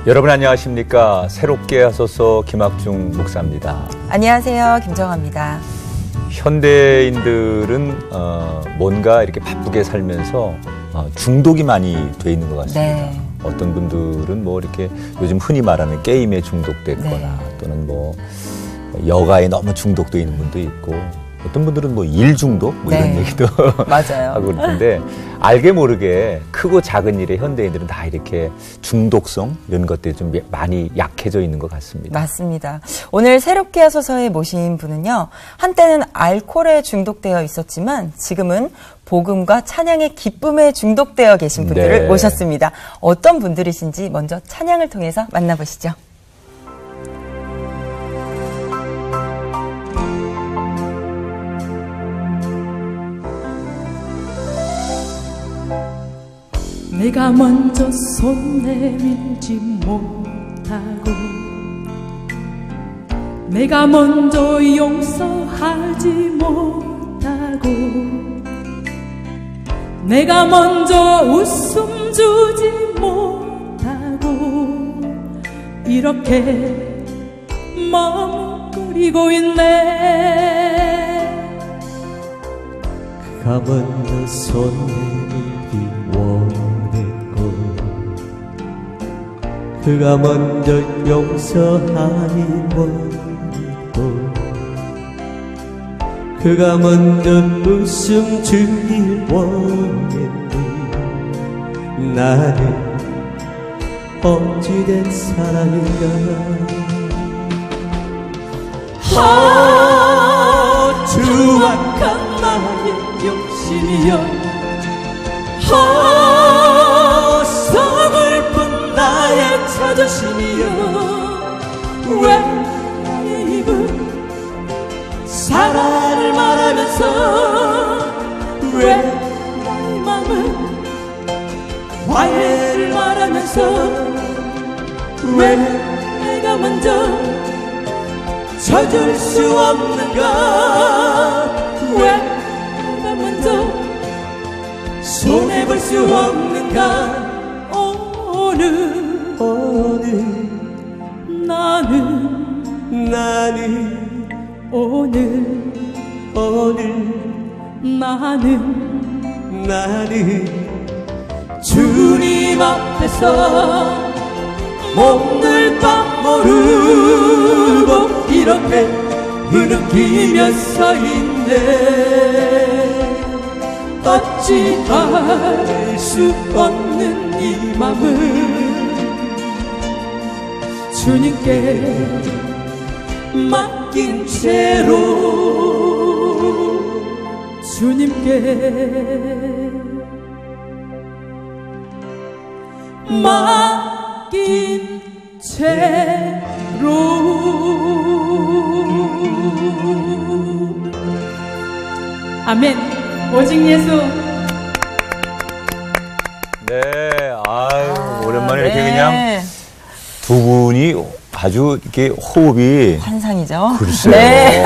여러분 안녕하십니까? 새롭게 하소서 김학중 목사입니다. 안녕하세요. 김정아입니다. 현대인들은 뭔가 이렇게 바쁘게 살면서 중독이 많이 돼 있는 것 같습니다. 네. 어떤 분들은 뭐 이렇게 요즘 흔히 말하는 게임에 중독됐거나 네. 또는 뭐 여가에 너무 중독돼 있는 분도 있고 어떤 분들은 뭐 일 중독 뭐 이런 네. 얘기도 맞아요. 하고 그러는데 알게 모르게 크고 작은 일에 현대인들은 다 이렇게 중독성 이런 것들이 좀 많이 약해져 있는 것 같습니다. 맞습니다. 오늘 새롭게 하소서에 모신 분은요. 한때는 알코올에 중독되어 있었지만 지금은 복음과 찬양의 기쁨에 중독되어 계신 분들을 네. 모셨습니다. 어떤 분들이신지 먼저 찬양을 통해서 만나보시죠. 내가 먼저 손 내밀지 못하고 내가 먼저 용서하지 못하고 내가 먼저 웃음 주지 못하고 이렇게 머뭇거리고 있네. 그가 먼저 손 내밀기 원했고 그가 먼저 용서하기 원했고 그가 먼저 웃음 주길 원했니 나는 어찌된 사람인가. 추악한 나의 욕심이여 서글픈 나의 자존심이여 왜 나의 입은 사랑을 말하면서 왜 나의 맘은 화해를 말하면서 왜 내가 먼저 져줄 수 없는가. 왜 내가 먼저 손해볼 수 없는가. 오늘 나는 오늘 나는 주님 앞에서 몸둘 바 모르고 이렇게 흐느끼며 서 있네. 어찌할 수 없는 이 맘을 주님께 맡긴 채로 주님께 맡긴 채로. 아멘. 오직 예수. 네, 아유, 오랜만에 이렇게 네. 그냥 두 분이 아주 이렇게 호흡이 환상이죠. 글쎄요. 네.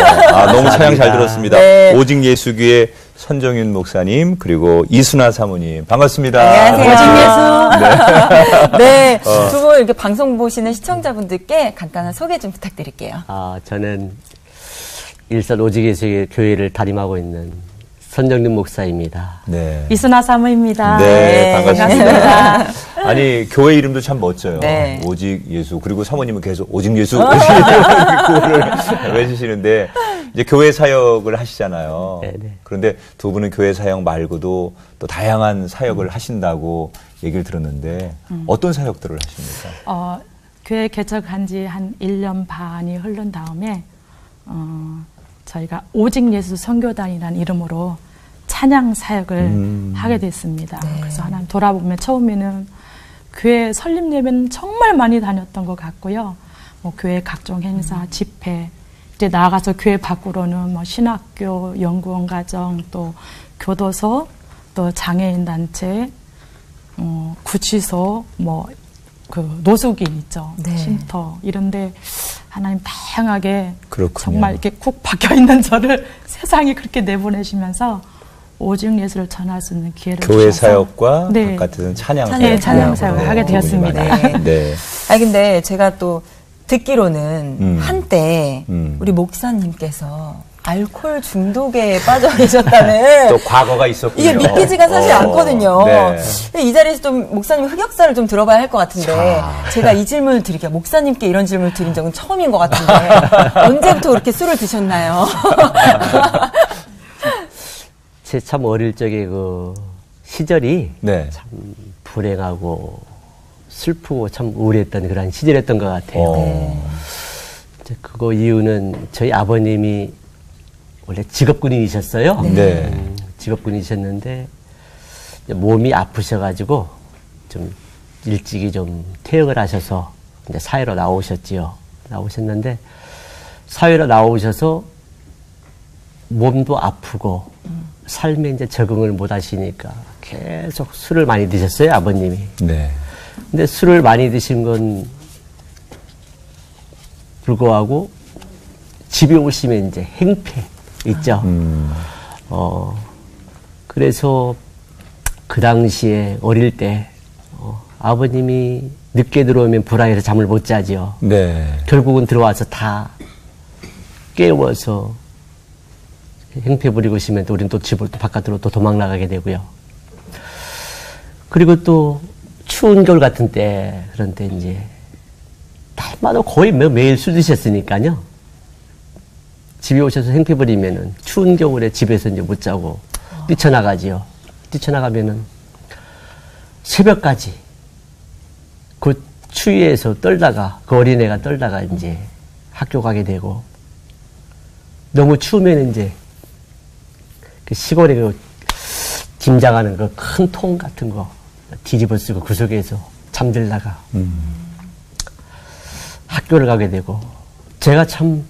너무 찬양 잘 들었습니다. 네. 오직 예수교회 선정윤 목사님 그리고 이순아 사모님 반갑습니다. 안녕하세요. 오직 예수. 네. 네. 두 분 이렇게 방송 보시는 시청자분들께 간단한 소개 좀 부탁드릴게요. 저는 일산 오직 예수의 교회를 담임하고 있는 선정윤 목사입니다. 네. 이순아 사모입니다. 네, 반갑습니다. 아니, 교회 이름도 참 멋져요. 네. 오직 예수. 그리고 사모님은 계속 오직 예수, 오직 예수 구호를 외치시는데, 이제 교회 사역을 하시잖아요. 네네. 그런데 두 분은 교회 사역 말고도 또 다양한 사역을 하신다고 얘기를 들었는데, 어떤 사역들을 하십니까? 교회 개척한 지 한 1년 반이 흐른 다음에 저희가 오직 예수 선교단이라는 이름으로 찬양 사역을 하게 됐습니다. 네. 그래서 하나님 돌아보면 처음에는 교회 설립 예배는 정말 많이 다녔던 것 같고요. 뭐 교회 각종 행사, 집회, 이제 나아가서 교회 밖으로는 뭐 신학교, 연구원 가정, 또 교도소, 또 장애인 단체, 구치소, 뭐 그 노숙인 있죠. 네. 쉼터 이런데 하나님 다양하게 그렇군요. 정말 이렇게 쿡 박혀 있는 저를 세상에 그렇게 내보내시면서 오직 예수를 전할 수 있는 기회를 교회 주셔서 사역과 네. 바깥에서는 찬양 사역. 네, 찬양 사역을 하게 되었습니다. 네. 네. 아니 근데 제가 또 듣기로는 한때 음. 우리 목사님께서 알코올 중독에 빠져 계셨다는 또 과거가 있었군요. 이게 믿기지가 사실 않거든요. 네. 이 자리에서 좀 목사님 흑역사를 좀 들어봐야 할 것 같은데 자. 제가 이 질문을 드릴게요. 목사님께 이런 질문을 드린 적은 처음인 것 같은데 언제부터 그렇게 술을 드셨나요? 제 참 어릴 적에 그 시절이 네. 참 불행하고 슬프고 참 우울했던 그런 시절이었던 것 같아요. 이제 그거 이유는 저희 아버님이 원래 직업군인이셨어요. 네. 직업군인이셨는데 이제 몸이 아프셔가지고 좀 일찍이 좀 퇴역을 하셔서 이제 사회로 나오셨지요. 나오셨는데 사회로 나오셔서 몸도 아프고 삶에 이제 적응을 못 하시니까 계속 술을 많이 드셨어요, 아버님이. 네. 근데 술을 많이 드신 건 불구하고 집에 오시면 이제 행패 있죠. 그래서 그 당시에 어릴 때 아버님이 늦게 들어오면 불안해서 잠을 못 자지요. 네. 결국은 들어와서 다 깨워서 행패 부리고 있으면 또 우리는 또 집을 또 바깥으로 또 도망 나가게 되고요. 그리고 또 추운 겨울 같은 때 그런 때 이제 날마다 거의 매일 술 드셨으니까요. 집에 오셔서 행패 부리면은 추운 겨울에 집에서 이제 못 자고 뛰쳐나가지요. 뛰쳐나가면은 새벽까지 그 추위에서 떨다가 그 어린애가 떨다가 이제 학교 가게 되고 너무 추우면 이제 그 시골에 그 김장하는 그 큰 통 같은 거 뒤집어 쓰고 그 속에서 잠들다가 학교를 가게 되고 제가 참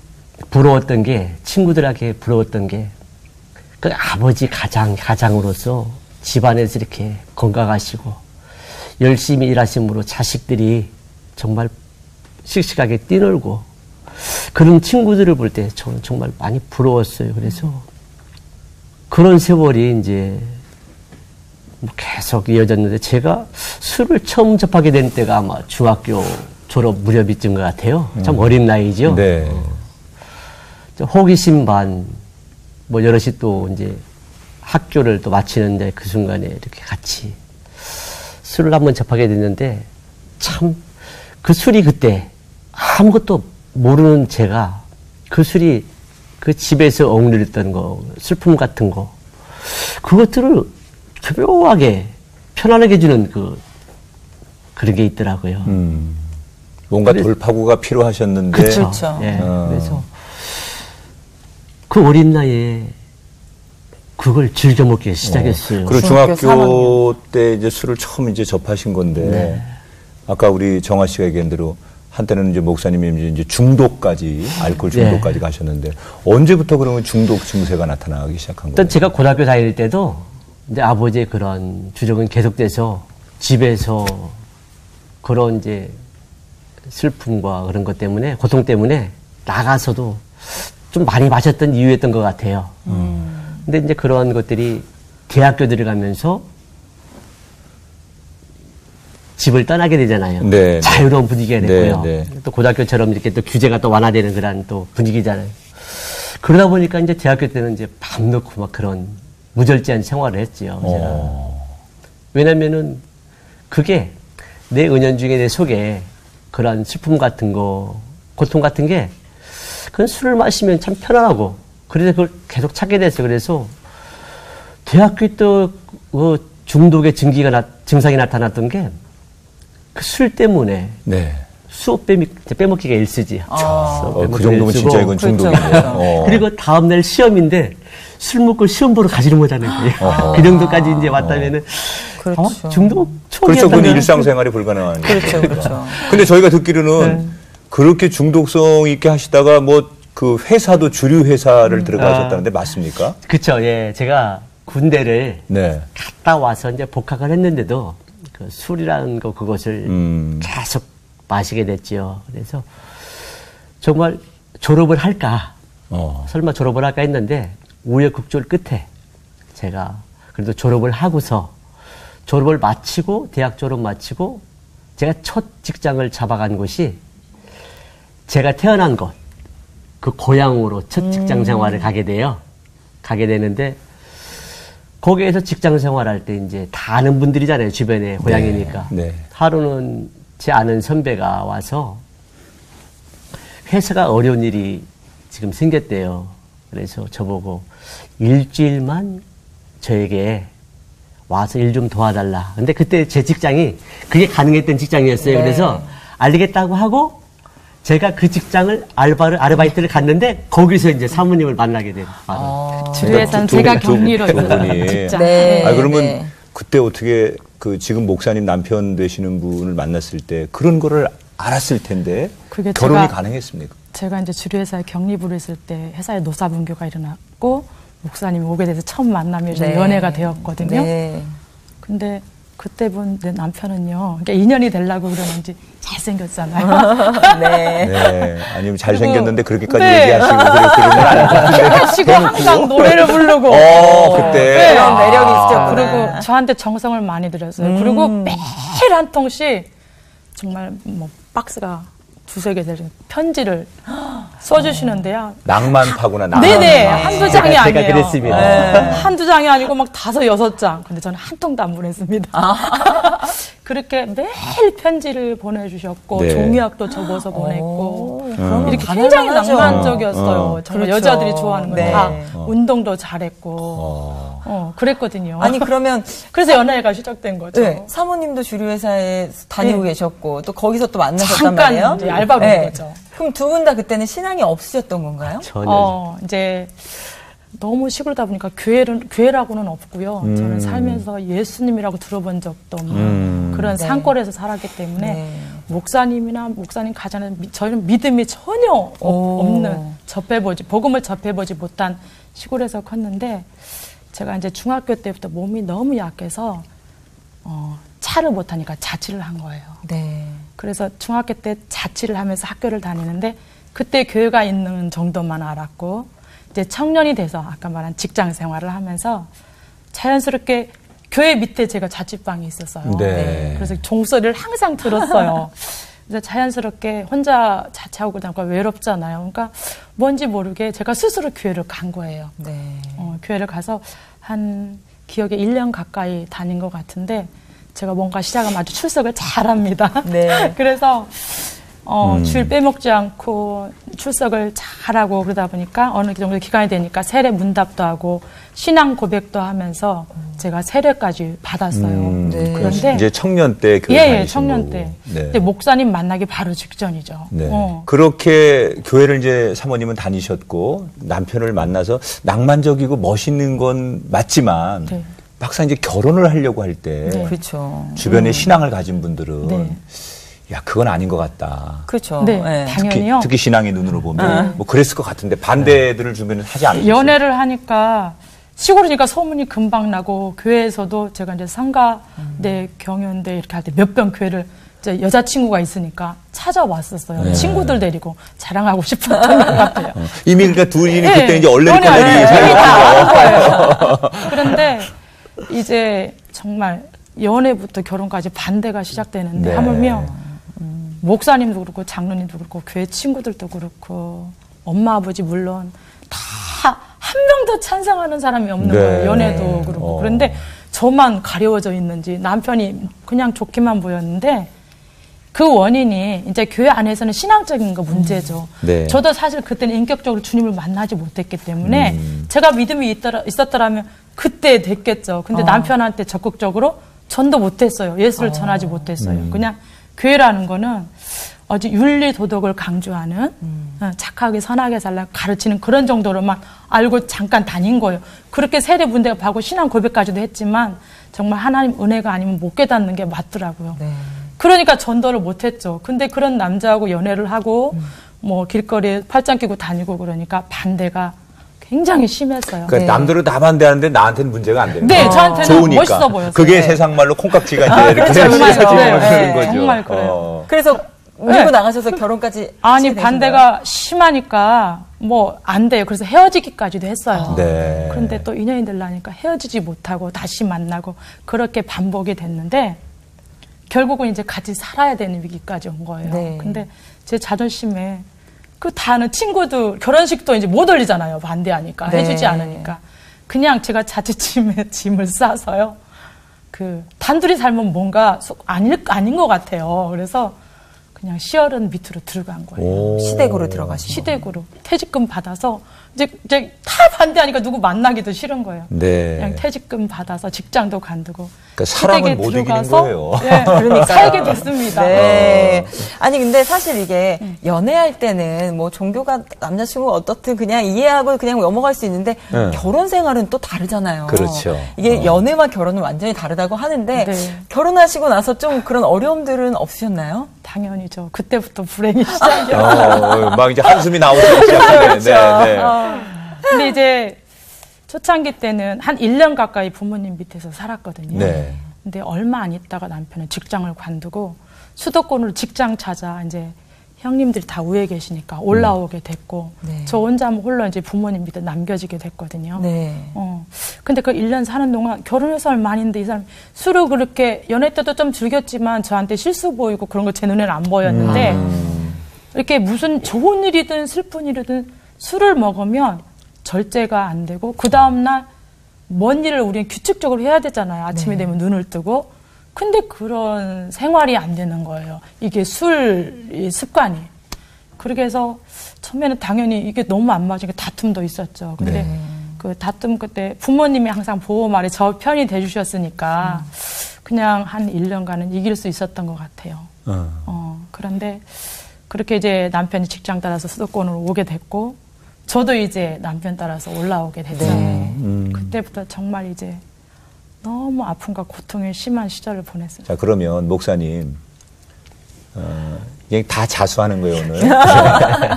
부러웠던 게 친구들에게 부러웠던 게 그 아버지 가장으로서 집안에서 이렇게 건강하시고 열심히 일하심으로 자식들이 정말 씩씩하게 뛰놀고 그런 친구들을 볼 때 저는 정말 많이 부러웠어요. 그래서 그런 세월이 이제 계속 이어졌는데 제가 술을 처음 접하게 된 때가 아마 중학교 졸업 무렵이쯤 것 같아요. 참 어린 나이죠. 네. 호기심 반, 뭐 여럿이 또 이제 학교를 또 마치는데 그 순간에 이렇게 같이 술을 한번 접하게 됐는데 참 그 술이 그때 아무것도 모르는 제가 그 술이 그 집에서 억누렸던 거, 슬픔 같은 거, 그것들을 교묘하게 편안하게 해주는 그런 게 있더라고요. 뭔가 돌파구가 필요하셨는데. 그렇죠. 예, 그래서 그 어린 나이에 그걸 즐겨 먹기 시작했어요. 그리고 중학교 중학교 때 이제 술을 처음 이제 접하신 건데. 네. 아까 우리 정아 씨가 얘기한 대로 한때는 이제 목사님이 이제 중독까지, 알코올 중독까지 가셨는데 언제부터 그러면 중독 증세가 나타나기 시작한 거예요? 일단 제가 고등학교 다닐 때도 이제 아버지의 그런 주적은 계속돼서 집에서 그런 이제 슬픔과 그런 것 때문에, 고통 때문에 나가서도 좀 많이 마셨던 이유였던 것 같아요. 근데 이제 그런 것들이 대학교 들어가면서 집을 떠나게 되잖아요. 네, 자유로운 분위기가 됐고요. 네. 또 고등학교처럼 이렇게 또 규제가 또 완화되는 그런 또 분위기잖아요. 그러다 보니까 이제 대학교 때는 이제 밥 넣고 막 그런 무절제한 생활을 했지요. 제가. 왜냐면은 그게 내 은연중에 내 속에 그런 슬픔 같은 거, 고통 같은 게 그건 술을 마시면 참 편안하고 그래서 그걸 계속 찾게 됐어요. 그래서 대학교 때 그 중독의 증상이 나타났던 게 그 술 때문에 네. 수업 빼먹기가 일쓰지. 그 정도면 진짜 이건 중독이네요. 그렇죠. 그리고 다음날 시험인데 술 먹고 시험 보러 가지를 못하는 거예요. 그 정도까지 이제 왔다면은 그렇죠. 중독 그렇죠. 그건 초기였다면 일상생활이 불가능한 그렇죠, 거니까. 그렇죠. 근데 저희가 듣기로는 그렇게 중독성 있게 하시다가 뭐 그 회사도 주류 회사를 들어가셨다는데 맞습니까? 그쵸. 예, 제가 군대를 네. 갔다 와서 이제 복학을 했는데도 그 술이라는 거 그것을 계속 마시게 됐지요. 그래서 정말 졸업을 할까, 설마 졸업을 할까 했는데 우여곡절 끝에 제가 그래도 졸업을 하고서 졸업을 마치고 대학 졸업 마치고 제가 첫 직장을 잡아간 곳이 제가 태어난 곳, 그 고향으로 첫 직장 생활을 가게 되는데 거기에서 직장 생활할 때 이제 다 아는 분들이잖아요. 주변에 고향이니까. 네. 하루는 제 아는 선배가 와서 회사가 어려운 일이 지금 생겼대요. 그래서 저보고 일주일만 저에게 와서 일 좀 도와달라. 근데 그때 제 직장이 그게 가능했던 직장이었어요. 네. 그래서 알겠다고 하고 제가 그 직장을 아르바이트를 갔는데 거기서 이제 사모님을 만나게 된. 주류회사는 제가 격리로 두 분이. 직장. 네. 그러면 네. 그때 어떻게 그 지금 목사님 남편 되시는 분을 만났을 때 그런 거를 알았을 텐데 그게 결혼이 가능했습니까? 제가 이제 주류회사에 격리부를 있을 때 회사에 노사분교가 일어났고 목사님이 오게 돼서 처음 만남이 네. 연애가 되었거든요. 네. 근데 그때 본 내 남편은요, 그러니까 인연이 되려고 그러는지 잘생겼잖아요. 네. 네. 아니면 잘생겼는데 그렇게까지 네. 얘기하시고 그런 건 아닌 것 같은데. 하시고 항상 노래를 부르고. 그때. 그런 매력이 있으셨구나. 그리고 저한테 정성을 많이 들였어요. 그리고 매일 한 통씩 정말 뭐 박스가 두세 개 되는 편지를 써주시는데요. 낭만파구나, 낭만. 네네. 한두 장이 제가 아니에요. 그랬습니다. 네. 한두 장이 아니고 막 5, 6장. 근데 저는 한 통도 안 보냈습니다. 그렇게 매일 편지를 보내주셨고, 네. 종이학도 접어서 보냈고, 그러면 이렇게 굉장히 가능하죠. 낭만적이었어요. 정말 그렇죠. 여자들이 좋아하는 거 네. 다 운동도 잘했고, 그랬거든요. 아니 그러면 그래서 연애가 시작된 거죠. 네, 사모님도 주류회사에 다니고 네. 계셨고 또 거기서 또 만나셨단 잠깐 말이에요. 이제 알바로 온 거죠. 그럼 두 분 다 그때는 신앙이 없으셨던 건가요? 전혀. 이제 너무 시골다 보니까 교회라고는 없고요. 저는 살면서 예수님이라고 들어본 적도 없는 그런 네. 산골에서 살았기 때문에 네. 목사님 가자는 저희는 믿음이 전혀 없는 복음을 접해보지 못한 시골에서 컸는데 제가 이제 중학교 때부터 몸이 너무 약해서 차를 못하니까 자취를 한 거예요. 네. 그래서 중학교 때 자취를 하면서 학교를 다니는데 그때 교회가 있는 정도만 알았고 이제 청년이 돼서 아까 말한 직장 생활을 하면서 자연스럽게 교회 밑에 제가 자취방이 있었어요. 네. 그래서 종소리를 항상 들었어요. 그래서 자연스럽게 혼자 자취하고 그러니까 외롭잖아요. 그러니까 뭔지 모르게 제가 스스로 교회를 간 거예요. 네. 교회를 가서 한 기억에 1년 가까이 다닌 것 같은데 제가 뭔가 시작하면 아주 출석을 잘합니다. 네. 그래서 주일 빼먹지 않고 출석을 잘하고 그러다 보니까 어느 정도 기간이 되니까 세례 문답도 하고 신앙 고백도 하면서 제가 세례까지 받았어요. 네. 그런데 이제 청년 때 교회 다니신 청년 거고. 때. 네. 근데 목사님 만나기 바로 직전이죠. 네. 그렇게 교회를 이제 사모님은 다니셨고 남편을 만나서 낭만적이고 멋있는 건 맞지만 네. 막상 이제 결혼을 하려고 할 때 네. 그렇죠. 주변에 신앙을 가진 분들은 네. 야 그건 아닌 것 같다. 그렇죠. 네, 네. 당연히요. 특히 신앙의 눈으로 보면 뭐 그랬을 것 같은데 반대들을 주변에 하지 않으셨어요? 연애를 하니까 시골이니까 소문이 금방 나고 교회에서도 제가 이제 상가대 경연대 이렇게 할 때 몇 번 교회를 이제 여자친구가 있으니까 찾아왔었어요. 네. 친구들 데리고 자랑하고 싶었던 것 같아요. 이미 그러니까 둘이 네. 그때 이제 얼레리꼴레리 연애 살고 다 아는 거예요. 그런데 이제 정말 연애부터 결혼까지 반대가 시작되는데 네. 하물며 목사님도 그렇고 장로님도 그렇고 교회 친구들도 그렇고 엄마 아버지 물론 다 한 명도 찬성하는 사람이 없는 네. 거예요. 연애도 그렇고. 그런데 저만 가려워져 있는지 남편이 그냥 좋게만 보였는데 그 원인이 이제 교회 안에서는 신앙적인 거 문제죠. 네. 저도 사실 그때는 인격적으로 주님을 만나지 못했기 때문에 제가 믿음이 있었더라면 그때 됐겠죠. 근데 남편한테 적극적으로 전도 못했어요. 예수를 전하지 못했어요. 그냥 교회라는 거는 아주 윤리 도덕을 강조하는 착하게 선하게 살라 가르치는 그런 정도로만 알고 잠깐 다닌 거예요. 그렇게 세례 문대가 받고 신앙 고백까지도 했지만 정말 하나님 은혜가 아니면 못 깨닫는 게 맞더라고요. 네. 그러니까 전도를 못했죠. 근데 그런 남자하고 연애를 하고 뭐 길거리에 팔짱 끼고 다니고 그러니까 반대가 굉장히 심했어요. 그러니까 네. 남들은 다 반대하는데 나한테는 문제가 안 되는 네, 거예요. 저한테는 좋으니까. 멋있어 보였어요. 그게 네. 세상 말로 콩깍지가 이제 이렇게 정말요. 씌워지는 네, 거죠. 정말 그래요. 그래서 밀고 나가셔서 결혼까지 아니, 하시게 되신 반대가 심하니까 뭐 안 돼요. 그래서 헤어지기까지도 했어요. 네. 그런데 또 인연이 되려니까 헤어지지 못하고 다시 만나고 그렇게 반복이 됐는데 결국은 이제 같이 살아야 되는 위기까지 온 거예요. 네. 근데 제 자존심에 그 다는 친구도 결혼식도 이제 못 올리잖아요. 반대하니까. 네. 해주지 않으니까. 그냥 제가 자취침에 짐을 싸서요. 그 단둘이 살면 뭔가 아닌 것 같아요. 그래서 그냥 시어른 밑으로 들어간 거예요. 오. 시댁으로 들어가신 시댁으로 퇴직금 받아서 이제 다 반대하니까 누구 만나기도 싫은 거예요. 네. 그냥 퇴직금 받아서 직장도 간두고 그러니까 사람은 시댁에 못 이기는 들어가서 거예요. 네, 그러니까요. 살게 됐습니다. 네. 아니 근데 사실 이게 연애할 때는 뭐 종교가 남자친구가 어떻든 그냥 이해하고 그냥 넘어갈 수 있는데 네. 결혼 생활은 또 다르잖아요. 그렇죠. 이게 연애와 결혼은 완전히 다르다고 하는데 네. 결혼하시고 나서 좀 그런 어려움들은 없으셨나요? 당연히죠. 그때부터 불행이 시작이요. 막 이제 한숨이 나오기 시작하네. 네, 네. 근데 이제 초창기 때는 한 1년 가까이 부모님 밑에서 살았거든요. 네. 근데 얼마 안 있다가 남편은 직장을 관두고 수도권으로 직장 찾아 이제 형님들이 다 위에 계시니까 올라오게 됐고 네. 저 혼자 홀로 이제 부모님 밑에 남겨지게 됐거든요. 네. 근데 그 1년 사는 동안 결혼해서 얼마 아닌데 이 사람 술을 그렇게 연애 때도 좀 즐겼지만 저한테 실수 보이고 그런 거 제 눈에는 안 보였는데 이렇게 무슨 좋은 일이든 슬픈 일이든 술을 먹으면 절제가 안 되고 그 다음날 뭔 일을 우리는 규칙적으로 해야 되잖아요. 아침에 되면 눈을 뜨고. 근데 그런 생활이 안 되는 거예요. 이게 술 습관이. 그렇게 해서 처음에는 당연히 이게 너무 안 맞으니까 다툼도 있었죠. 근데 그 다툼 그때 부모님이 항상 보호 말에 저 편이 돼주셨으니까 그냥 한 1년간은 이길 수 있었던 것 같아요. 그런데 그렇게 이제 남편이 직장 따라서 수도권으로 오게 됐고 저도 이제 남편 따라서 올라오게 됐죠. 그때부터 정말 이제 너무 아픔과 고통이 심한 시절을 보냈어요. 자, 그러면 목사님, 그냥 다 자수하는 거예요, 오늘.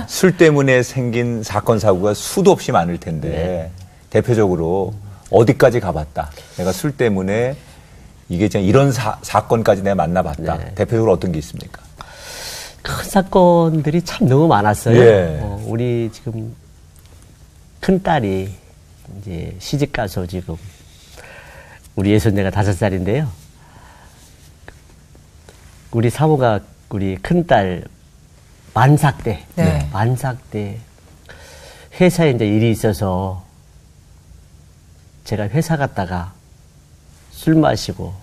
술 때문에 생긴 사건, 사고가 수도 없이 많을 텐데, 대표적으로 어디까지 가봤다. 내가 술 때문에 이게 그냥 이런 사건까지 내가 만나봤다. 네. 대표적으로 어떤 게 있습니까? 큰 사건들이 참 너무 많았어요. 예. 우리 지금 큰 딸이 이제 시집 가서 지금 우리 예손녀가 5살인데요. 우리 사모가 우리 큰 딸 만삭 때, 네. 만삭 때 회사에 이제 일이 있어서 제가 회사 갔다가 술 마시고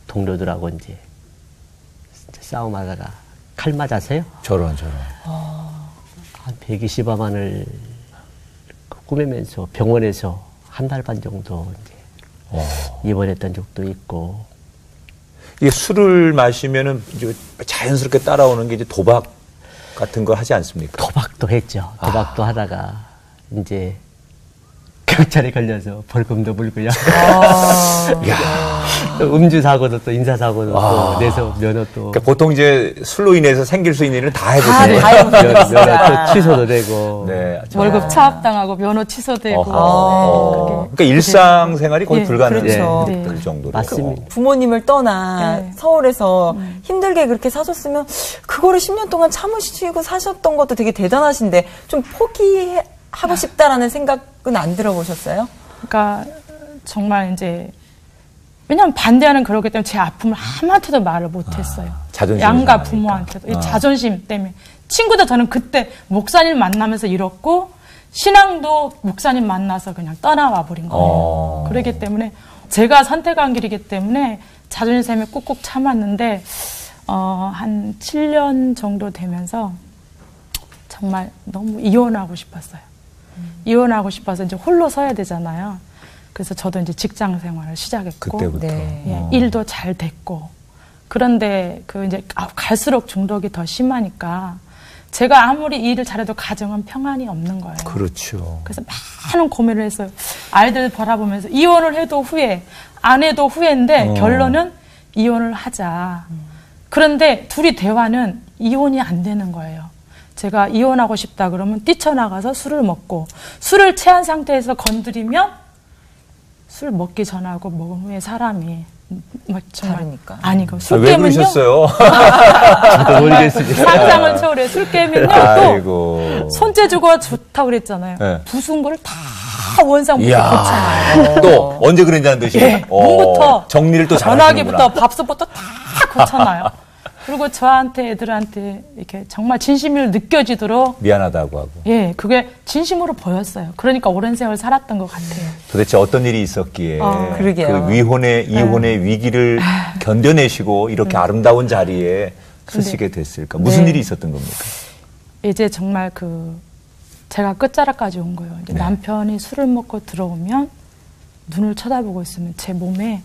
동료들하고 이제 싸움하다가 칼 맞아서요. 저런. 한 120만 원을 꾸매면서 병원에서 한 달 반 정도 이제 입원했던 적도 있고. 이게 술을 마시면은 이제 자연스럽게 따라오는 게 이제 도박 같은 거 하지 않습니까? 도박도 했죠. 도박도 하다가 이제 경찰에 걸려서 벌금도 물고요. 또 음주 사고도 또 인사 사고도 또 내서 면허 또 그러니까 보통 이제 술로 인해서 생길 수 있는 일은 다 다 해보세요. 해보셨어요. 또 취소도 되고. 네. 월급 차압당하고 면허 취소되고. 그러니까 일상생활이 거의 예, 불가능할 그렇죠. 그 정도로. 맞습니다. 부모님을 떠나 네. 서울에서 힘들게 그렇게 사셨으면 그거를 10년 동안 참으시고 사셨던 것도 되게 대단하신데 좀 포기하고 싶다라는 생각은 안 들어보셨어요? 그러니까 정말 이제 왜냐하면 반대하는 그러기 때문에 제 아픔을 아무한테도 말을 못했어요. 자존심이 양가 상하니까. 부모한테도 이 자존심 때문에. 친구도 저는 그때 목사님 만나면서 잃었고 신앙도 목사님 만나서 그냥 떠나와 버린 거예요. 그렇기 때문에 제가 선택한 길이기 때문에 자존심에 꾹꾹 참았는데 한 7년 정도 되면서 정말 너무 이혼하고 싶었어요. 이혼하고 싶어서 이제 홀로 서야 되잖아요. 그래서 저도 이제 직장 생활을 시작했고, 그때부터. 네. 예, 일도 잘 됐고, 그런데 그 이제 갈수록 중독이 더 심하니까 제가 아무리 일을 잘해도 가정은 평안이 없는 거예요. 그렇죠. 그래서 많은 고민을 했어요. 아이들 바라보면서 이혼을 해도 후회, 안 해도 후회인데 결론은 이혼을 하자. 그런데 둘이 대화는 이혼이 안 되는 거예요. 제가 이혼하고 싶다 그러면 뛰쳐나가서 술을 먹고 술을 취한 상태에서 건드리면 술 먹기 전하고 먹은 후에 사람이 막 정말 다르니까. 아니 그 왜 술게임은요. 그러셨어요? 저도 모르겠습니다. 상상을 초월해 술게임은요. 또 아이고. 손재주가 좋다고 그랬잖아요. 네. 부순 거를 다 원상부터 이야. 고쳐놔요. 또 언제 그랬냐는 듯이. 예, 문부터 정리를 또 전화기부터 잘하시는구나. 밥솥부터 다 고쳐놔요. 그리고 저한테 애들한테 이렇게 정말 진심이 느껴지도록 미안하다고 하고. 예, 그게 진심으로 보였어요. 그러니까 오랜 세월 살았던 것 같아요. 도대체 어떤 일이 있었기에 그러게요. 그 이혼의 위기를 견뎌내시고 이렇게 아름다운 자리에 서시게 됐을까? 무슨 네. 일이 있었던 겁니까? 이제 정말 제가 끝자락까지 온 거예요. 이제 네. 남편이 술을 먹고 들어오면 눈을 쳐다보고 있으면 제 몸에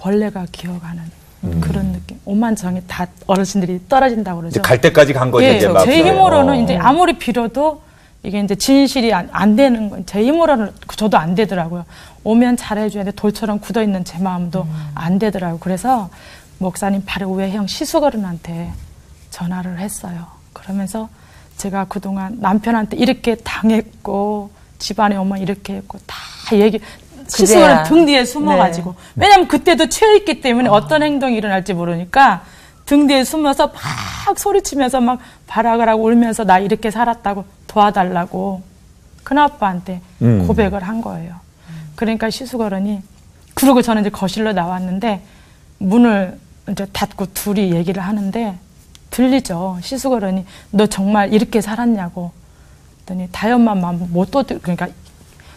벌레가 기어가는 그런 느낌. 오만 정이 다 어르신들이 떨어진다고 그러죠. 이제 갈 때까지 간 거죠. 예, 이제 막. 제 힘으로는 이제 아무리 빌어도 이게 이제 진실이 안 되는 건 제 힘으로는 저도 안 되더라고요. 오면 잘해줘야 돼. 돌처럼 굳어 있는 제 마음도 안 되더라고요. 그래서 목사님 바로 후에 형 시수거른한테 전화를 했어요. 그러면서 제가 그동안 남편한테 이렇게 당했고 집안에 오면 이렇게 했고 다 얘기. 시수거른 등 뒤에 숨어가지고. 네. 왜냐면 그때도 취해있기 때문에 어떤 행동이 일어날지 모르니까 등 뒤에 숨어서 막 소리치면서 막 발악을 하고 울면서 나 이렇게 살았다고 도와달라고 큰아빠한테 고백을 한 거예요. 그러니까 시수거른이 그러고 저는 이제 거실로 나왔는데 문을 이제 닫고 둘이 얘기를 하는데 들리죠. 시수거른이 너 정말 이렇게 살았냐고. 그랬더니 다연만 마음 못 그러니까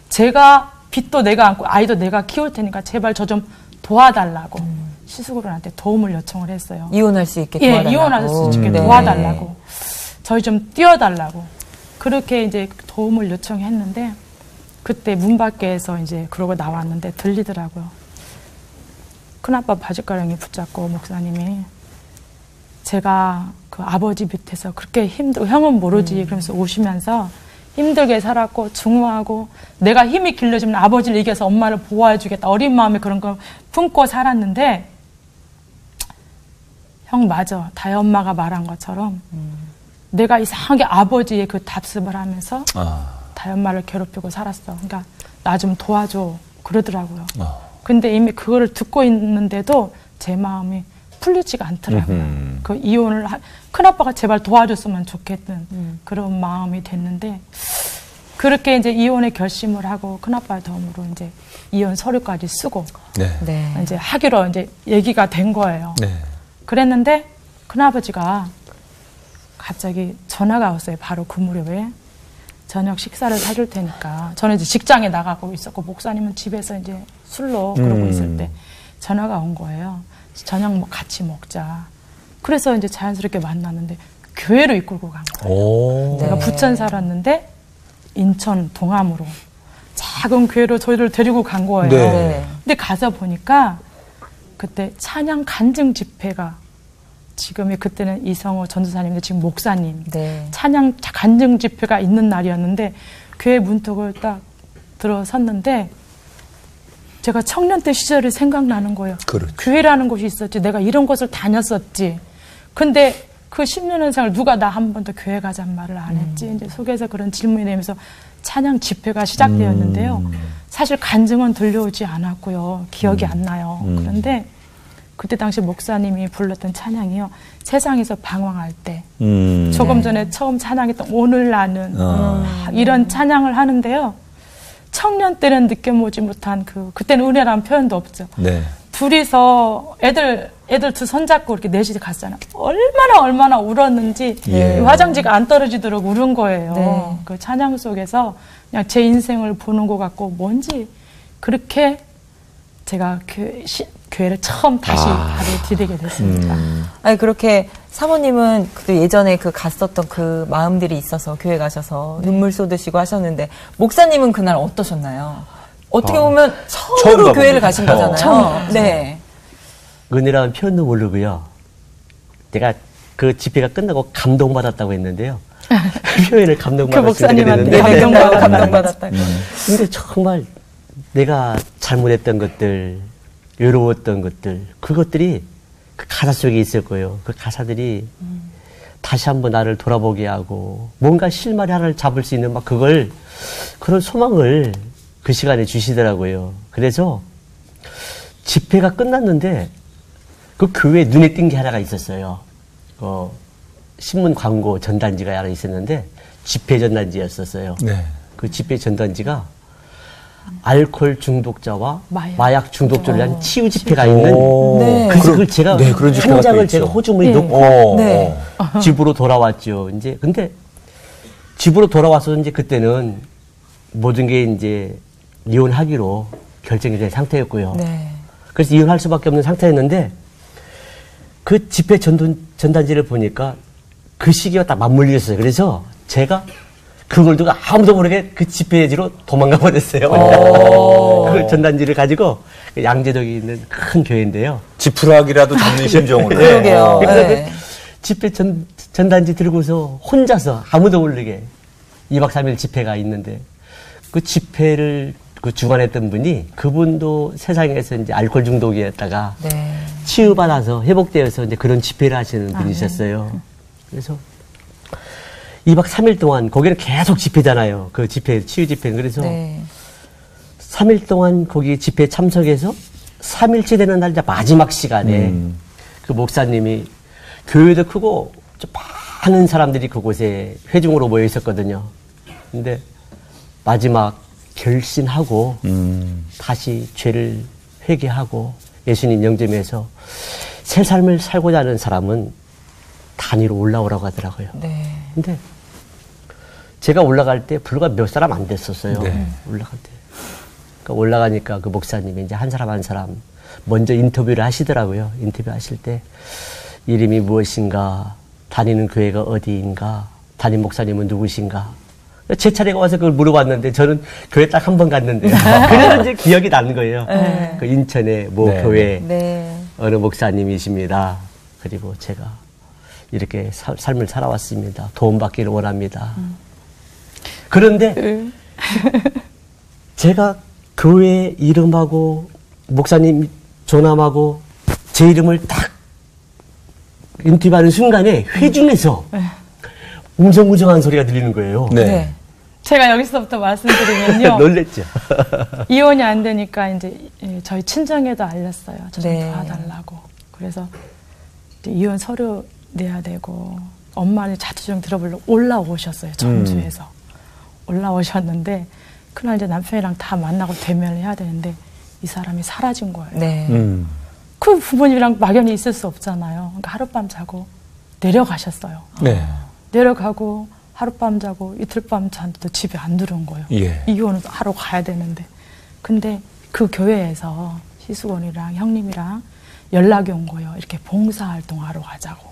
제가 빚도 내가 안고 아이도 내가 키울 테니까 제발 저 좀 도와달라고 시수거른한테 도움을 요청을 했어요. 이혼할 수 있게 도와달라고. 예, 이혼할 수 있게 도와달라고. 저희 좀 띄워달라고. 그렇게 이제 도움을 요청했는데 그때 문 밖에서 이제 그러고 나왔는데 들리더라고요. 큰아빠 바짓가랑이 붙잡고 목사님이 제가 그 아버지 밑에서 그렇게 힘들고 형은 모르지 그러면서 오시면서 힘들게 살았고 중후하고 내가 힘이 길러지면 아버지를 이겨서 엄마를 보호해주겠다. 어린 마음에 그런 걸 품고 살았는데 형 맞아. 다혜엄마가 말한 것처럼 내가 이상하게 아버지의 그 답습을 하면서 다혜엄마를 괴롭히고 살았어. 그러니까 나 좀 도와줘. 그러더라고요. 근데 이미 그거를 듣고 있는데도 제 마음이 풀리지가 않더라고요. 그 이혼을 큰아빠가 제발 도와줬으면 좋겠는 그런 마음이 됐는데 그렇게 이제 이혼의 결심을 하고 큰아빠의 도움으로 이제 이혼 서류까지 쓰고 네. 이제 하기로 이제 얘기가 된 거예요. 네. 그랬는데 큰아버지가 갑자기 전화가 왔어요. 바로 그 무렵에 저녁 식사를 사줄 테니까 저는 이제 직장에 나가고 있었고 목사님은 집에서 이제 술로 그러고 있을 때 전화가 온 거예요. 저녁 같이 먹자. 그래서 이제 자연스럽게 만났는데 교회로 이끌고 간 거예요. 내가 부천 살았는데 인천 동암으로 작은 교회로 저희를 데리고 간 거예요. 네. 근데 가서 보니까 그때 찬양 간증 집회가 지금의 그때는 이성호 전도사님인데 지금 목사님 찬양 간증 집회가 있는 날이었는데 교회 문턱을 딱 들어섰는데 제가 청년 때 시절이 생각나는 거예요. 그렇죠. 교회라는 곳이 있었지. 내가 이런 곳을 다녔었지. 근데 그 10년의 생활 누가 나 한 번도 교회 가자는 말을 안 했지. 이제 속에서 그런 질문이 되면서 찬양 집회가 시작되었는데요. 사실 간증은 들려오지 않았고요. 기억이 안 나요. 그런데 그때 당시 목사님이 불렀던 찬양이요. 세상에서 방황할 때. 조금 전에 처음 찬양했던 오늘 나는 이런 찬양을 하는데요. 청년 때는 느껴보지 못한 그때는 은혜라는 표현도 없죠. 네. 둘이서 애들 두 손잡고 이렇게 넷이 갔잖아요. 얼마나 울었는지 화장지가 안 떨어지도록 울은 거예요. 네. 그 찬양 속에서 그냥 제 인생을 보는 것 같고 뭔지 그렇게 제가 교회를 처음 다시 발을 디디게 됐습니다. 아니 그렇게 사모님은 그 예전에 갔었던 그 마음들이 있어서 교회 가셔서 눈물 쏟으시고 하셨는데 목사님은 그날 어떠셨나요? 어떻게 보면 처음으로 교회를 가신 거잖아요. 처음. 네. 은혜라는 표현도 모르고요. 제가 그 집회가 끝나고 감동받았다고 했는데요. 표현을 감동받았어요. 그 목사님한테 감동받았다. 근데 정말 내가 잘못했던 것들, 외로웠던 것들, 그것들이 그 가사 속에 있을 거예요. 그 가사들이 다시 한번 나를 돌아보게 하고 뭔가 실마리 하나를 잡을 수 있는 막 그런 소망을 그 시간에 주시더라고요. 그래서 집회가 끝났는데 그 교회에 눈에 띈 게 하나가 있었어요. 신문 광고 전단지가 하나 있었는데 집회 전단지였었어요. 네. 그 집회 전단지가 알코올 중독자와 마약 중독자를 위한 치유 집회가 있는 네. 그래서 그걸 제가 그런 집회가 한 장을 또 제가 있죠. 호주머니에 네. 넣고 네. 집으로 돌아왔죠. 이제 근데 집으로 돌아와서 이제 그때는 모든 게 이제 이혼하기로 결정이 된 상태였고요. 네. 그래서 이혼할 수밖에 없는 상태였는데 그 집회 전단지를 보니까 그 시기와 딱 맞물렸어요. 그래서 제가 그걸 두고 아무도 모르게 그 집회지로 도망가 버렸어요. 그 전단지를 가지고 양재동에 있는 큰 교회인데요. 지푸라기라도 잡는 심정으로. 그러게요. 그래서 네. 집회 전단지 들고서 혼자서 아무도 모르게 2박 3일 집회가 있는데 그 집회를 그 주관했던 분이 그분도 세상에서 이제 알코올 중독이었다가 네. 치유받아서 회복되어서 이제 그런 집회를 하시는 분이셨어요. 그래서 2박 3일 동안 거기는 계속 집회잖아요. 그 집회, 치유 집회는. 그래서 네. 3일 동안 거기 집회에 참석해서 3일째 되는 날 이제 마지막 시간에 그 목사님이 교회도 크고 좀 많은 사람들이 그곳에 회중으로 모여 있었거든요. 근데 마지막 결심하고 다시 죄를 회개하고 예수님 영접해서 새 삶을 살고자 하는 사람은 단위로 올라오라고 하더라고요. 네. 근데 제가 올라갈 때 불과 몇 사람 안 됐었어요. 네. 올라갈 때. 그러니까 올라가니까 그 목사님이 이제 한 사람 한 사람 먼저 인터뷰를 하시더라고요. 인터뷰 하실 때 이름이 무엇인가, 다니는 교회가 어디인가, 담임 목사님은 누구신가. 제 차례가 와서 그걸 물어봤는데 저는 교회 딱 한 번 갔는데 그래서 이제 기억이 나는 거예요. 그 인천의 모 네. 교회 네. 어느 목사님이십니다. 그리고 제가 이렇게 삶을 살아왔습니다. 도움받기를 원합니다. 그런데 제가 교회 이름하고 목사님 조남하고 제 이름을 딱 인터뷰하는 순간에 회중에서 웅성웅성한 소리가 들리는 거예요. 네. 네. 제가 여기서부터 말씀드리면요. 놀랬죠. 이혼이 안 되니까 이제 저희 친정에도 알렸어요. 저 좀 네. 도와달라고. 그래서 이제 이혼 서류 내야 되고 엄마는 자투정 들어보려고 올라오셨어요. 청주에서. 올라오셨는데 그날 이제 남편이랑 다 만나고 대면을 해야 되는데 이 사람이 사라진 거예요. 네. 그 부모님이랑 막연히 있을 수 없잖아요. 그러니까 하룻밤 자고 내려가셨어요. 네. 내려가고 하룻밤 자고 이틀밤 잤는데도 집에 안 들어온 거예요. 예. 이혼을 하러 가야 되는데. 근데 그 교회에서 시수건이랑 형님이랑 연락이 온 거예요. 이렇게 봉사활동하러 가자고.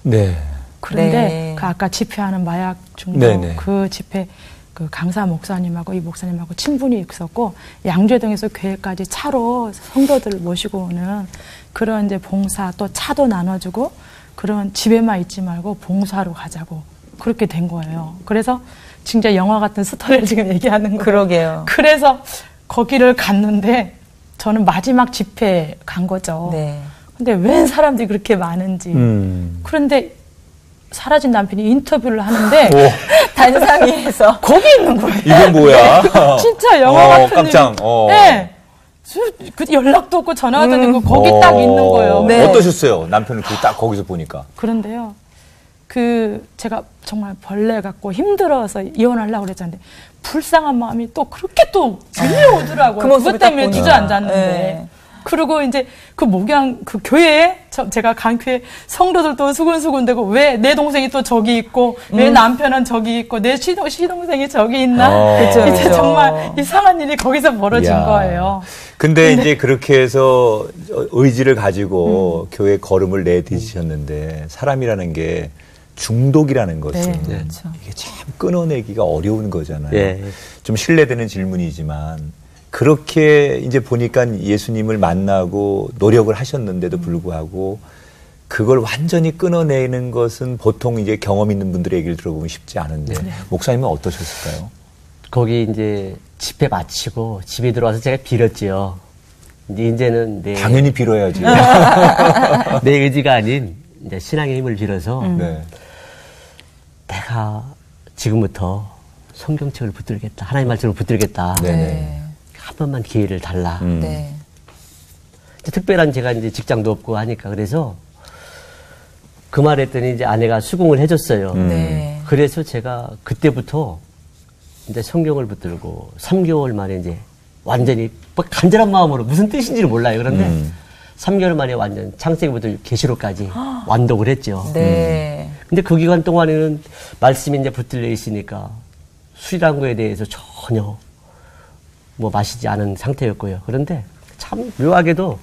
네. 그런데 네. 그 아까 집회하는 마약 중독 네네. 그 집회 그 강사 목사님하고 이 목사님하고 친분이 있었고 양재동에서 교회까지 차로 성도들을 모시고 오는 그런 이제 봉사 또 차도 나눠주고 그런 집에만 있지 말고 봉사로 가자고 그렇게 된 거예요. 그래서 진짜 영화 같은 스토리를 지금 얘기하는 거예요. 그러게요. 그래서 거기를 갔는데 저는 마지막 집회에 간 거죠. 네. 근데 왜 사람들이 그렇게 많은지. 그런데 사라진 남편이 인터뷰를 하는데 단상위에서 거기 있는 거예요. 이게 뭐야? 진짜 영화 같은 깜짝. 네. 그 연락도 없고 전화도 안 되고 거기 딱 있는 거예요. 네. 어떠셨어요? 남편을 딱 거기서 보니까. 그런데요. 제가 정말 벌레 같고 힘들어서 이혼하려고 그랬잖아요. 불쌍한 마음이 또 그렇게 또 밀려오더라고요. 그 모습을 그것 때문에 딱 보니까. 주저앉았는데. 네. 그리고 이제 그 목양, 그 교회에, 제가 간 교회 성도들도 수근수근대고 왜 내 동생이 또 저기 있고, 왜 남편은 저기 있고, 내 시동생이 저기 있나? 그쵸, 이제 그쵸. 정말 이상한 일이 거기서 벌어진 이야. 거예요. 근데 이제 그렇게 해서 의지를 가지고 교회 걸음을 내디디셨는데 사람이라는 게 중독이라는 것은 네, 그렇죠. 이게 참 끊어내기가 어려운 거잖아요. 예. 좀 신뢰되는 질문이지만 그렇게 이제 보니까 예수님을 만나고 노력을 하셨는데도 불구하고 그걸 완전히 끊어내는 것은 보통 이제 경험 있는 분들의 얘기를 들어보면 쉽지 않은데 목사님은 어떠셨을까요? 거기 이제 집회 마치고 집에 들어와서 제가 빌었지요. 이제는 당연히 빌어야지. 내 의지가 아닌 이제 신앙의 힘을 빌어서 네. 내가 지금부터 성경책을 붙들겠다. 하나님 말씀을 붙들겠다. 네. 네. 한 번만 기회를 달라. 네. 특별한 제가 이제 직장도 없고 하니까 그래서 그 말 했더니 이제 아내가 수긍을 해줬어요. 네. 그래서 제가 그때부터 이제 성경을 붙들고 3개월 만에 이제 완전히 뭐 간절한 마음으로 무슨 뜻인지를 몰라요. 그런데 3개월 만에 완전 창세기부터 계시록까지 완독을 했죠. 네. 근데 그 기간 동안에는 말씀이 이제 붙들려 있으니까 술이라는 거에 대해서 전혀 뭐 마시지 않은 상태였고요. 그런데 참 묘하게도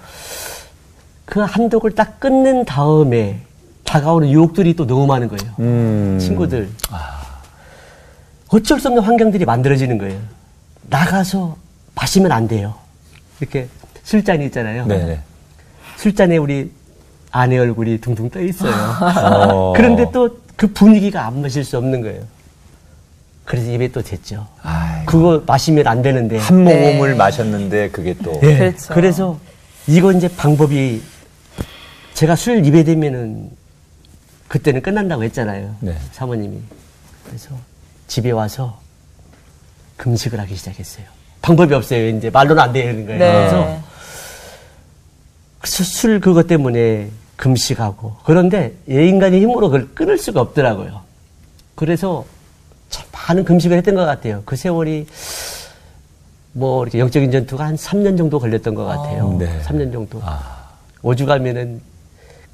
그 한독을 딱 끝낸 다음에 다가오는 유혹들이 또 너무 많은 거예요. 친구들. 어쩔 수 없는 환경들이 만들어지는 거예요. 나가서 마시면 안 돼요. 이렇게 술잔이 있잖아요. 네네. 술잔에 우리 아내 얼굴이 둥둥 떠 있어요. 그런데 또 그 분위기가 안 마실 수 없는 거예요. 그래서 입에 또 댔죠. 그거 마시면 안 되는데. 한 모금을 마셨는데 그게 또. 네. 그렇죠. 그래서 이거 이제 방법이 제가 술 입에 대면은 그때는 끝난다고 했잖아요. 네. 사모님이. 그래서 집에 와서 금식을 하기 시작했어요. 방법이 없어요. 이제 말로는 안 되는 거예요. 네. 그래서 술 그것 때문에 금식하고 그런데 인간의 힘으로 그걸 끊을 수가 없더라고요. 그래서 참 많은 금식을 했던 것 같아요. 그 세월이 뭐 이렇게 영적인 전투가 한 3년 정도 걸렸던 것 같아요. 네. 3년 정도. 오죽하면은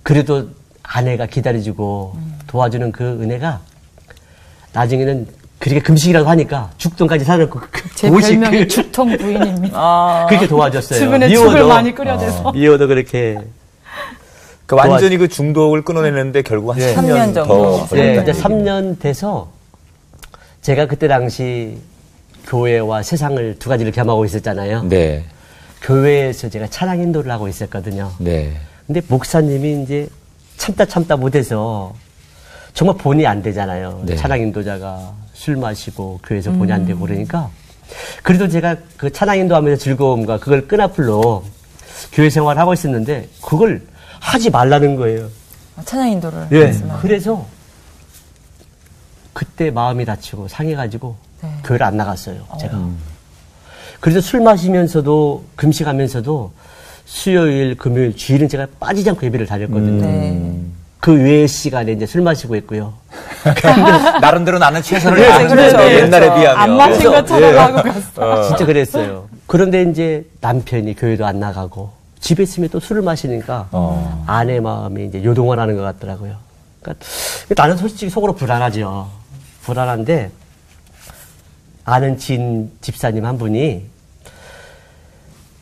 그래도 아내가 기다려주고 도와주는 그 은혜가 나중에는 그렇게 금식이라고 하니까 죽통까지 사놓고 제 오직 별명이 죽통 부인입니다. 아. 그렇게 도와줬어요. 주변에 죽을 많이 끓여대서. 미워도 그렇게. 그 완전히 그 중독을 끊어내는데 결국 한 네. 3년 3년 더 정도. 네, 걸렸다. 이제 3년 돼서 제가 그때 당시 교회와 세상을 두 가지를 겸하고 있었잖아요. 네. 교회에서 제가 찬양 인도를 하고 있었거든요. 네. 근데 목사님이 이제 참다 못해서 정말 본이 안 되잖아요. 네. 찬양 인도자가 술 마시고 교회에서 본이 안 되고 그러니까 그래도 제가 그 찬양 인도하면서 즐거움과 그걸 끈앞으로 교회 생활을 하고 있었는데 그걸 하지 말라는 거예요. 찬양 인도를. 예. 말씀하세요. 그래서 그때 마음이 다치고 상해가지고 네. 교회를 안 나갔어요. 제가. 그래서 술 마시면서도 금식하면서도 수요일, 금요일, 주일은 제가 빠지지 않고 예배를 다녔거든요. 네. 그 외의 시간에 이제 술 마시고 있고요. 나름대로 나는 최선을 그렇죠, 다했는데 그렇죠. 옛날에 비하면. 안 마신 그래서, 거 찾아가고 갔어. 진짜 그랬어요. 그런데 이제 남편이 교회도 안 나가고 집에 있으면 또 술을 마시니까 아내 마음이 이제 요동을 하는 것 같더라고요. 그러니까 나는 솔직히 속으로 불안하죠. 불안한데 아는 진 집사님 한 분이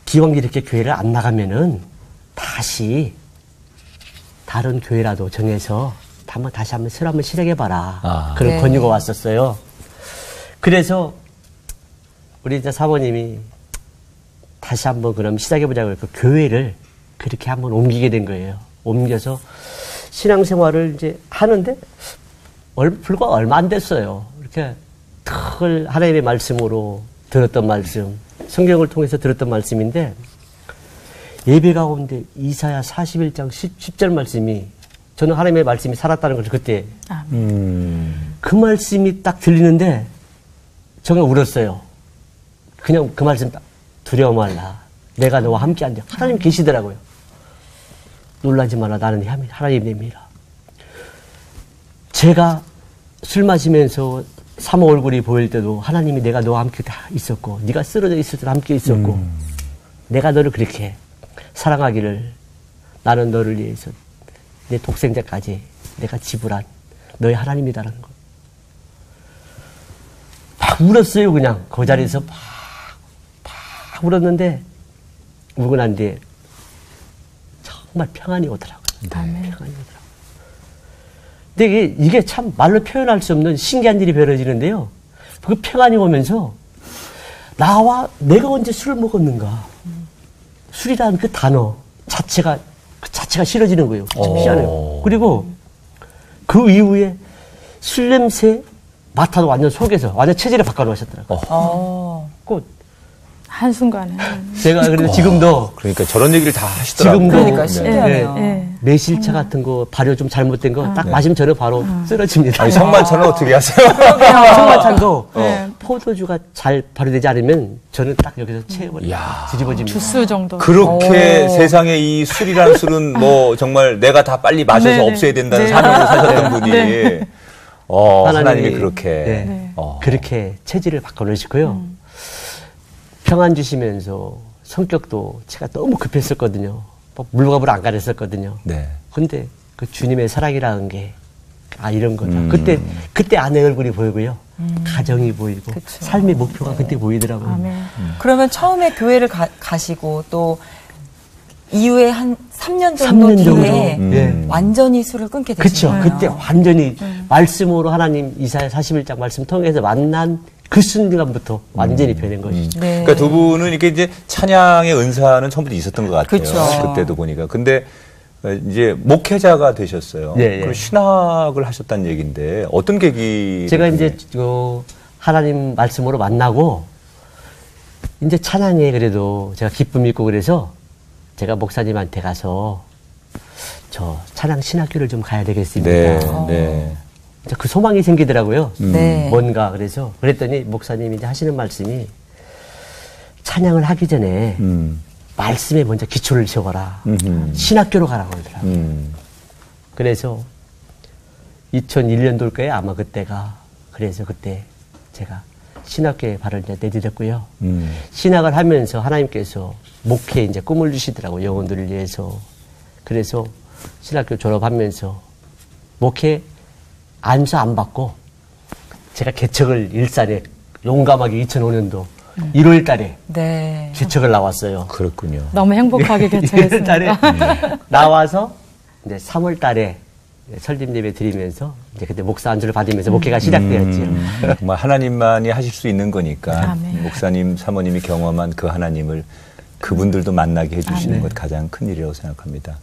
기왕 이렇게 교회를 안 나가면은 다시 다른 교회라도 정해서 다시 한번 술 한번 시작해봐라. 그런 네. 권유가 왔었어요. 그래서 우리 이제 사모님이 다시 한번 그럼 시작해보자고 해서 교회를 그렇게 한번 옮기게 된 거예요. 옮겨서 신앙생활을 이제 하는데 불과 얼마 안 됐어요. 이렇게 늘 하나님의 말씀으로 들었던 말씀, 성경을 통해서 들었던 말씀인데 예배 가운데 이사야 41장 10절 말씀이 저는 하나님의 말씀이 살았다는 걸 그때 그 말씀이 딱 들리는데 정말 울었어요. 그냥 그 말씀 딱 두려워 말라. 내가 너와 함께 한다. 하나님 계시더라고요. 놀라지 마라. 나는 하나님입니다. 제가 술 마시면서 사모 얼굴이 보일 때도 하나님이 내가 너와 함께 다 있었고 네가 쓰러져 있을 때 함께 있었고 내가 너를 그렇게 사랑하기를 나는 너를 위해서 내 독생자까지 내가 지불한 너의 하나님이다라는 거. 막 울었어요. 그냥 그 자리에서 막 울었는데 울고 난 뒤에 정말 평안이 오더라고요. 평안이 오더라고요. 근데 이게 참 말로 표현할 수 없는 신기한 일이 벌어지는데요. 그 평안이 오면서 나와 내가 언제 술을 먹었는가. 술이라는 그 단어 자체가 싫어지는 거예요. 희한해요. 그리고 그 이후에 술 냄새 맡아도 완전 속에서 완전 체질을 바꿔놓으셨더라고요. 한순간에. 제가 그래서 지금도 그러니까 저런 얘기를 다 하시더라고요. 지금도 그러니까 신기하네요. 네. 매실차 같은 거 발효 좀 잘못된 거 딱 마시면 저는 바로 쓰러집니다. 아니, 성만찬은 어떻게 하세요? 성만찬도 포도주가 잘 발효되지 않으면 저는 딱 여기서 체험을 뒤집어집니다. 주스 정도. 그렇게 세상에 이 술이라는 술은 뭐 정말 내가 다 빨리 마셔서 네네. 없애야 된다는 네. 사명으로 사셨던 분이 네. 하나님이 그렇게 네. 그렇게 체질을 바꿔놓으시고요. 평안 주시면서 성격도 제가 너무 급했었거든요. 뭐 물갑을 안 가렸었거든요. 네. 근데 그 주님의 사랑이라는 게 이런 거다. 그때 아내 얼굴이 보이고요. 가정이 보이고 그쵸. 삶의 목표가 그때 보이더라고요. 아멘. 그러면 처음에 교회를 가시고 또 이후에 한 3년 정도 3년 정도. 뒤에 완전히 술을 끊게 되신 그렇죠. 거예요. 그때 완전히 말씀으로 하나님 이사야 41장 말씀 통해서 만난 그 순간부터 완전히 변한 것이죠. 네. 그러니까 두 분은 이렇게 이제 찬양의 은사는 처음부터 있었던 것 같아요. 그쵸. 그때도 보니까. 근데 이제 목회자가 되셨어요. 예, 예. 그리고 신학을 하셨다는 얘기인데 어떤 계기? 제가 이제 하나님 말씀으로 만나고 이제 찬양에 그래도 제가 기쁨이 있고 그래서 제가 목사님한테 가서 저 찬양 신학교를 좀 가야 되겠습니다. 네, 네. 그 소망이 생기더라고요. 네. 뭔가 그래서 그랬더니 목사님이 이제 하시는 말씀이 찬양을 하기 전에 말씀에 먼저 기초를 세워라. 신학교로 가라고 그러더라고요. 그래서 2001년도일 거예요. 아마 그때가. 그래서 그때 제가 신학교에 발을 이제 내디뎠고요. 신학을 하면서 하나님께서 목회에 이제 꿈을 주시더라고요. 영혼들을 위해서. 그래서 신학교 졸업하면서 목회 안수 안 받고 제가 개척을 일산에 용감하게 2005년도 1월 달에 네. 개척을 나왔어요. 그렇군요. 너무 행복하게 1월 개척했습니다. 달에 나와서 이제 3월 달에 설립 예배 드리면서 이제 그때 목사 안수를 받으면서 목회가 시작되었지요. 정말 하나님만이 하실 수 있는 거니까 아멘. 목사님, 사모님이 경험한 그 하나님을 그분들도 만나게 해주시는 아멘. 것 가장 큰 일이라고 생각합니다.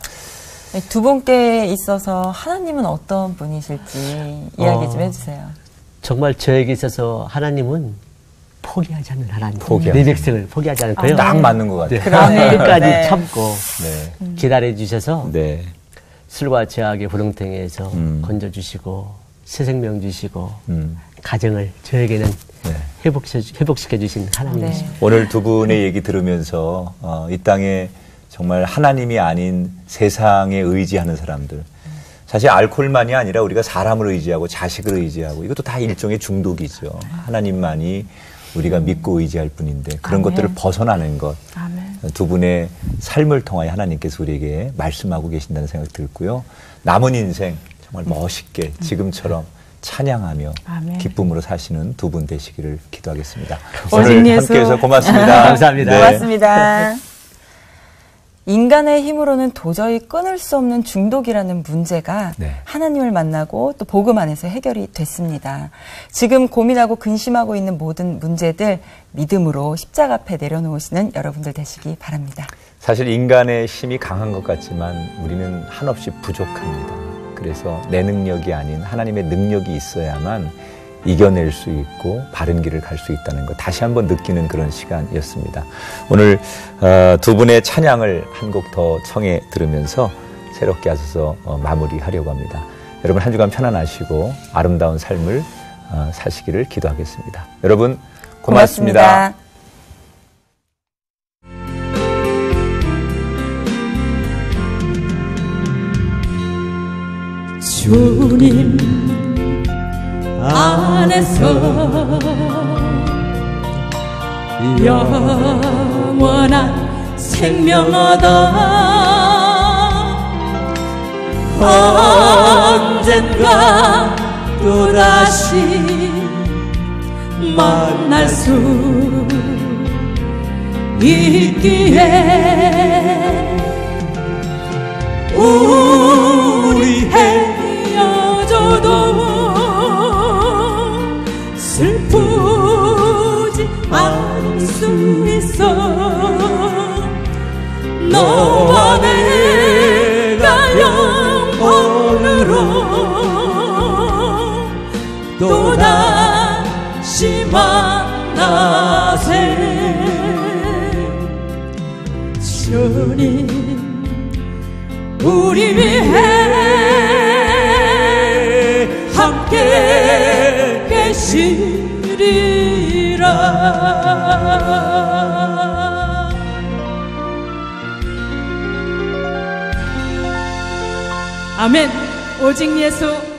네, 두 분께 있어서 하나님은 어떤 분이실지 이야기 좀 해주세요. 정말 저에게 있어서 하나님은 포기하지 않는 하나님. 포기하지 내 백성을 포기하지 않고요. 딱 맞는 것 같아요. 그러네요. 끝까지 네. 참고 네. 기다려 주셔서 네. 술과 죄악의 부렁텅이에서 건져주시고 새 생명 주시고 가정을 저에게는 네. 회복시켜 주신 하나님이십니다. 네. 오늘 두 분의 얘기 들으면서 이 땅에 정말 하나님이 아닌 세상에 의지하는 사람들, 사실 알코올만이 아니라 우리가 사람을 의지하고 자식을 의지하고 이것도 다 일종의 중독이죠. 하나님만이 우리가 믿고 의지할 뿐인데 그런 아멘. 것들을 벗어나는 것, 아멘. 두 분의 삶을 통하여 하나님께서 우리에게 말씀하고 계신다는 생각이 들고요. 남은 인생 정말 멋있게 지금처럼 찬양하며 아멘. 기쁨으로 사시는 두 분 되시기를 기도하겠습니다. 오직 오늘 예수. 함께해서 고맙습니다. 감사합니다. 네. 고맙습니다. 인간의 힘으로는 도저히 끊을 수 없는 중독이라는 문제가 네. 하나님을 만나고 또 복음 안에서 해결이 됐습니다. 지금 고민하고 근심하고 있는 모든 문제들 믿음으로 십자가 앞에 내려놓으시는 여러분들 되시기 바랍니다. 사실 인간의 힘이 강한 것 같지만 우리는 한없이 부족합니다. 그래서 내 능력이 아닌 하나님의 능력이 있어야만 이겨낼 수 있고 바른 길을 갈 수 있다는 것 다시 한번 느끼는 그런 시간이었습니다. 오늘 두 분의 찬양을 한 곡 더 청해 들으면서 새롭게 하셔서 마무리하려고 합니다. 여러분 한 주간 편안하시고 아름다운 삶을 사시기를 기도하겠습니다. 여러분 고맙습니다. 주님 안에서 영원한 생명 얻어 언젠가 또다시 만날 수 있기에 우리 헤어져도 슬프지 않을 수 있어 너와 내가 영원으로 또다시 만나세 주님 우리 위해 함께 계시리 아멘. 오직 예수.